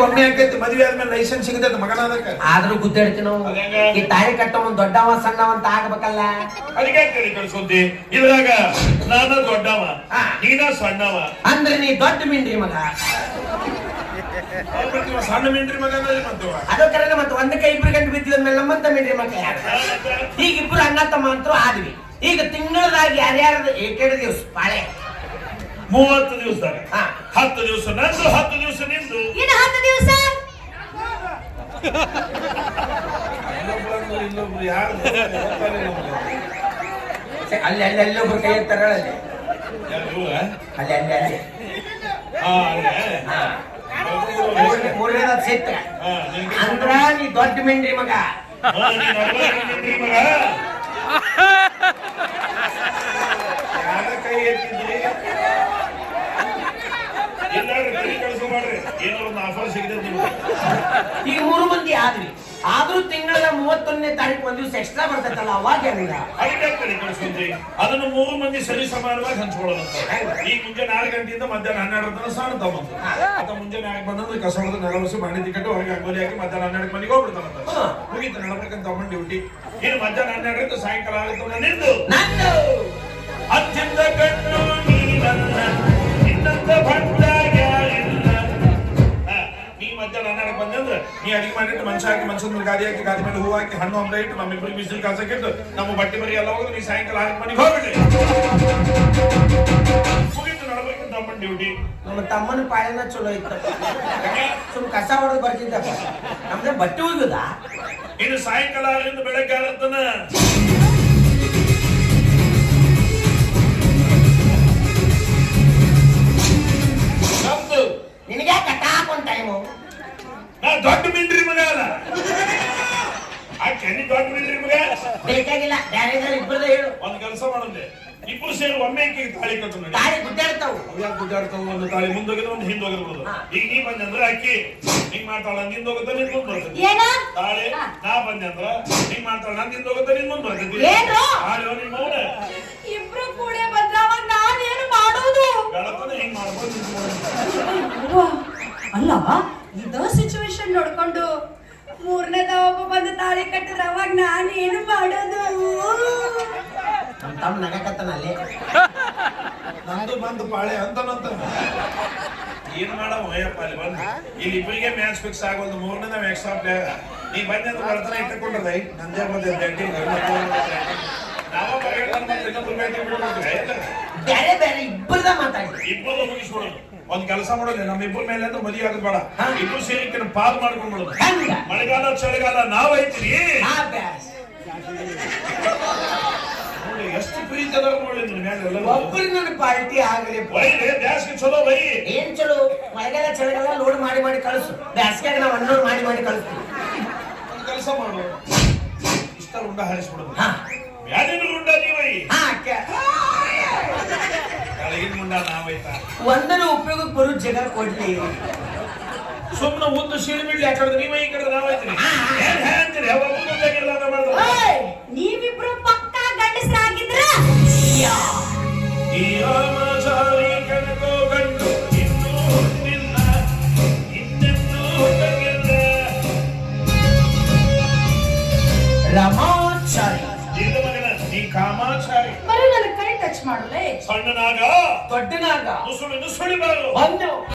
ಒಮ್ಮೆ ಆಕೈತಿ ಮದುವೆ ಆದ್ಮೇಲೆ ಲೈಸೆನ್ಸ್ ಸಿಗತೈತಿ ಮಗನಾದಕ್ಕ ಆದ್ರೂ ಗುದ್ದಾಡ್ತೀವಿ ನಾವು. ಈ ತಾಳಿ ಕಟ್ಟವ ದೊಡ್ಡವ ಸಣ್ಣವ ಅಂತ ಆಗ್ಬೇಕಲ್ಲ. ಅದಕ್ಕೆ ಕಡೆ ಕಳ್ಸೋತಿ ಇದ್ರಾಗ ನಾನು ದೊಡ್ಡವ ನೀನ ಸಣ್ಣವ ಅಂದ್ರೆ ನೀ ದೊಡ್ಡ ಮಿಂಡ್ರಿ ಮಗ. ಸಣ್ಣ ಮಿಂಡ್ರಿ ಮಗ ಅದು ಕರೆನ ಮತ್ತೆ ಒಂದಕ್ಕೆ ಇಬ್ರು ಗಂಟು ಬಿದ್ದಿದ ಮೇಲೆ ನಮ್ಮಂತ ಮಿಂಡ್ರಿ ಮಗ ಯಾರು? ಈಗ ಇಬ್ರು ಅಣ್ಣ ತಮ್ಮ ಅಂತೂ ಆದ್ವಿ. ಈಗ ತಿಂಗಳದಾಗಿ ಯಾರ್ಯಾರದ 7 ದಿವಸ ಪಾಳೆ 30 ದಿವಸದಾಗ 10 ದಿವಸ ನಂದು 10 ದಿವಸ ನಿಂದು. ಇನ್ನು 10 ದಿವಸ ಇನ್ನೊಬ್ರು ಯಾರು ಅಲ್ಲಿ ಅಲ್ಲಿ ಅಲ್ಲೊಬ್ರು ಕೈ ಎತ್ತಾರ ಅಲ್ಲಿ ಅಲ್ಲಿ ಅಲ್ಲಿ ಅಲ್ಲಿ ಮೂರನೇದ ಸಿಕ್ಕ ಅಂದ್ರ ನೀ ದೊಡ್ಡ ಮಿಂಡ್ರಿ ಮಗ. ಯಾರ ಕೈ ಎತ್ತಿದ್ರಿ ಎಲ್ಲಾರು ಕೈ ಕಳ್ಸೋ ಮಾಡ್ರಿ ಏನೋ ಒಂದು ಆಫರ್ ಸಿಗಿದೆ ನಿಮ್ಗೆ. ಈಗ 3 ಮಂದಿ ಆದ್ವಿ. ಆದ್ರೂ ತಿಂಗಳ 31ನೇ ತಾರೀಕು ಒಂದ್ ದಿವಸ ಎಕ್ಸ್ಟ್ರಾ ಬರ್ತೈತಲ್ಲ ಅವಾಗ ಹೆಂಗ? ಅದಕ್ಕೆ ಕಡೆ ಕಳ್ಸೋತಿ ಅದನ್ನು 3 ಮಂದಿ ಸರಿ ಸಮಾನವಾಗಿ ಹಂಚ್ಕೊಳ್ಳೋದಂತ. ಈಗ ಮುಂಜಾನೆ 6 ಗಂಟೆಯಿಂದ ಮಧ್ಯಾಹ್ನ 12 ತನಕ ಸಣ್ಣ ತಗೊಂಡು ಅದ ಮುಂಜಾನೆ ಆಗಿ ಬಂದ್ರೆ ಕಸ ಹೊಡೆದು ನೆಲವಸಿ ಮಾಡಿ ತಿಕ್ಕಟ್ಟು ಹೊರಗೆ ಅಂಗೋಲಿ ಹಾಕಿ ಮಧ್ಯಾಹ್ನ 12 ಮನೆಗೆ ಹೋಗ್ಬಿಡ್ತಾನಂತ. ಮುಗೀತು ನಡಬೇಕಂತ ತಗೊಂಡು ಡ್ಯೂಟಿ. ಇನ್ನು ಮಧ್ಯಾಹ್ನ 12 ಸಾಯಂಕಾಲ ಆಗುತ್ತೆ ನಿಂದು ಅತ್ಯಂತ ಕಣ್ಣು ನೀನಲ್ಲ ಇನ್ನಂತ ಭಟ್ಟಾಗ ಇಲ್ಲ. ನೀ ಮಧ್ಯಾಹ್ನ 12 ಬಂದಂದ್ರೆ ನೀ ಅಡಿಗೆ ಮಾಡಿಟ್ಟು ಮನುಷ್ಯ ಹಾಕಿ ಮನುಷ್ಯನ ಮೇಲೆ ಗಾದಿ ಹಾಕಿ ಗಾದಿ ಮೇಲೆ ಹೂ ಹಾಕಿ ಹಣ್ಣು ಹಂಬ ಇಟ್ಟು ನಮ್ಮಿಬ್ಬರಿಗೆ ಬಿಸಿಲು ಕಾಸಕ್ಕಿಟ್ಟು ನಮ್ಮ ಬಟ್ಟೆ ಮರಿ ಎಲ್ಲ ಹೋಗಿ ನೀ ಸಾಯಂಕಾಲ 6 ಮನೆಗೆ ಹೋಗ್ಬಿಡಿ. ಮುಗೀತು ನಡಬೇಕಂತ ತಗೊಂಡು ಡ್ಯೂಟಿ. ನಮ್ಮ ತಮ್ಮನ ಪಾಯನ ಚಲೋ ಇತ್ತು. ಸುಮ್ ಕಸ ಹೊಡೆದು ಬರ್ತಿದ್ದಪ್ಪ. ನಮ್ದೆ ಬಟ್ಟೆ ಹೋಗುದ. ಇನ್ನು ಸಾಯಂಕಾಲ 6ರಿಂದ ಬೆಳಗ್ಗೆ 6 ತನ ನಿನಗೆ ಕಟ್ಟಾಕೊಂಡ್ ಟೈಮು. ನಾ ದೊಡ್ಡ ಮಿಂಡ್ರಿ ಮಗ ಅಲ್ಲ ಆ ಕೆನಿ ದೊಡ್ಡ ಮಿಂಡ್ರಿ ಮಗ ಬೇಕಾಗಿಲ್ಲ. ಬ್ಯಾರೆ ಇಬ್ಬರದ ಹೇಳು. ಒಂದ್ ಕೆಲಸ ಮಾಡಂದೆ ಇಬ್ರು ಸೇರಿ ಒಮ್ಮೆ ತಾಳಿ ಕಟ್ಟು ನೋಡಿ. ತಾಳಿ ಗುದ್ದಾಡ್ತಾವು. ಅವ್ಯಾಗ ಗುದ್ದಾಡ್ತಾವ. ಒಂದು ತಾಳಿ ಮುಂದೋಗಿದ್ರೆ ಒಂದು ಹಿಂದೋಗಿರ್ಬೋದು. ಈಗ ನೀ ಬಂದೆ ಅಂದ್ರೆ ಅಕ್ಕಿ ಹಿಂಗ್ ಮಾಡ್ತಾಳ ನಿಂದ ಹೋಗುತ್ತೆ ನಿನ್ ಮುಂದ್ ಬರ್ತೈತಿ. ಏನ ತಾಳಿ ನಾ ಬಂದೆ ಅಂದ್ರ ಹಿಂಗ್ ಮಾಡ್ತಾಳ ನನ್ ಹಿಂದ್ ಹೋಗುತ್ತೆ ನಿನ್ ಮುಂದ್ ಬರ್ತೈತಿ. ಏನು ತಾಳಿ ನಿನ್ ಮೌನ ಇಬ್ರು ಕೂಡ ಬಂದ್ರವ ನಾನೇನು ಮಾಡೋದು? ಬೆಳತನ ಹಿಂಗ್ ಮಾಡ್ಬೋದು. ಅಲ್ಲ ಇದ ಸಿಚುವೇಶನ್ ನೋಡ್ಕೊಂಡು 3ನೇದ ಒಬ್ಬ ಬಂದು ತಾಳಿ ಕಟ್ಟಿದ್ರೆ ಅವಾಗ ನಾನು ಏನು ಮಾಡೋದು? ನಮ್ಮ ತಮ್ಮ ನಗಕತ್ತನಲ್ಲಿ. ನಂದು ಬಂದು ಪಾಳೆ ಅಂತನಂತ ಏನ್ ಮಾಡವ ಅಯ್ಯಪ್ಪ ಅಲ್ಲಿ ಬಂದು ಇಲ್ಲಿ ಇಬ್ಬರಿಗೆ ಮ್ಯಾಚ್ ಫಿಕ್ಸ್ ಆಗೋದು 3ನೇ ನಾವ್ ಎಕ್ಸ್ಟ್ರಾ ಪ್ಲೇಯರ್. ನೀ ಬಂದೆ ಅಂತ ಬರ್ತನ ಇಟ್ಟಕೊಂಡ್ರದ ನಂದೇ ಬಂದೆ ಬ್ಯಾಟಿಂಗ್ ನಾವು ಬೇರೆ ಬೇರೆ ಇಬ್ಬರದ ಮಾತಾಡಿ ಇಬ್ಬರು ಮುಗಿಸ್ಬಿಡೋದು. ಒಂದ್ ಕೆಲಸ ಮಾಡೋದು ನಮ್ಮಿಬ್ಬರ ಮೇಲೆ ಅಂದ್ರೆ ಮದುವೆ ಆಗೋದು ಬೇಡ. ಇಬ್ರು ಸೇರಿ ಪಾಲ್ ಮಾಡ್ಕೊಂಡ್ಬಿಡೋದು. ಮಳೆಗಾಲ ಚಳಿಗಾಲ ನಾವ್ ಐತ್ರಿ ಎಷ್ಟು ಪ್ರೀತಿ ಅದ ನೋಡಿ ಒಬ್ಬರು ನನ್ನ ಪಾರ್ಟಿ ಆಗಲಿ. ಬ್ಯಾಸ್ಗೆ ಚಲೋ ಬೈ ಏನ್ ಚಲೋ ಮಳೆಗಾಲ ಚಳಿಗಾಲ ಲೋಡ್ ಮಾಡಿ ಮಾಡಿ ಕಳಿಸು. ಬ್ಯಾಸ್ಗ್ಯಾಗ ನಾವು ಅನ್ಲೋಡ್ ಮಾಡಿ ಮಾಡಿ ಕಳಿಸ್ತೀವಿ. ಒಂದ್ ಕೆಲಸ ಮಾಡು ಇಷ್ಟ ಉಂಡ ಹಾರಿಸ್ಬಿಡೋದು. ಯಾರಿಗೂ ಉಂಡ ನೀವೈ ಕೆಳಗಿನ ಉಂಡ ನಾವೈತಾ ಒಂದರ ಉಪಯೋಗಕ್ಕೆ ಬರೋ ಜಗ ಕೊಡ್ಲಿ. ಸುಮ್ಮನೆ ಒಂದು ಸೀಳಿ ಬಿಡ್ಲಿ ಆ ಕಡೆ ನೀವೈ ಈ ಕಡೆ ನಾವೈತ್ರಿ. ಏನ್ ಹೇಳ್ತೀರಿ ಒಬ್ಬೊಬ್ಬ ಮಾಡಿದ್ರು. ನೀವಿಬ್ರು ಪಕ್ಕ ಗಂಡಸರಾಗಿದ್ರ ಈ ರಾಮಾಚಾರಿ ಕನಕೋ ಗಂಡು ಇನ್ನೂ ಹುಟ್ಟಿಲ್ಲ ಇನ್ನೆಂದೂ ಹುಟ್ಟಗಿಲ್ಲ. ರಮಾಚಾರಿ ಇದು ಮಗನ ನೀ ಕಾಮಾಚಾರಿ. ಬರೀ ನನ್ನ ಕೈ ಟಚ್ ಮಾಡಲೇ ಸಣ್ಣನಾಗ ದೊಡ್ಡನಾಗ ನುಸುಳಿ ನುಸುಳಿ ಬಾರು ಒಂದು